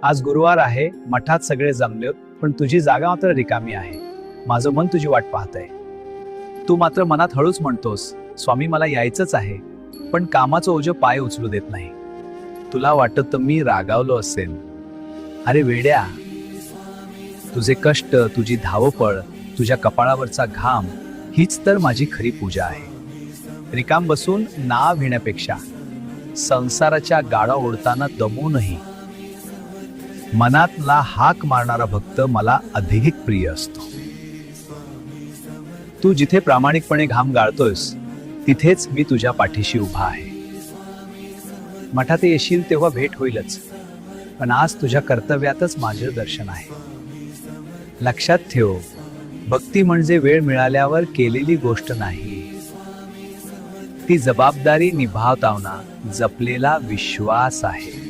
आज गुरुवार आहे, मठात सगळे जमले, पण तुझी जागा मात्र रिकामी आहे. माझं मन तुझी वाट पाहतंय. तू मात्र मनात हळूच म्हणतोस, स्वामी मला यायचंच आहे, पण कामाचं ओझं पाय उचलू देत नाही. तुला वाटत मी रागावलो असेल. अरे वेड्या, तुझे कष्ट, तुझी धावपळ, तुझ्या कपाळावरचा घाम हीच तर माझी खरी पूजा आहे. रिकाम बसून नाव घेण्यापेक्षा संसाराच्या गाडा ओढताना दमूनही मनातला हाक मारणारा भक्त मला अधिक प्रिय असतो. तू जिथे प्रामाणिकपणे घाम गाळतोयस तिथेच मी तुझ्या पाठीशी उभा आहे. मठात येशील तेव्हा भेट होईलच, पण आज तुझ्या कर्तव्यातच माझे दर्शन आहे. लक्षात ठेव, भक्ती म्हणजे वेळ मिळाल्यावर केलेली गोष्ट नाही, ती जबाबदारी निभावताना जपलेला विश्वास आहे.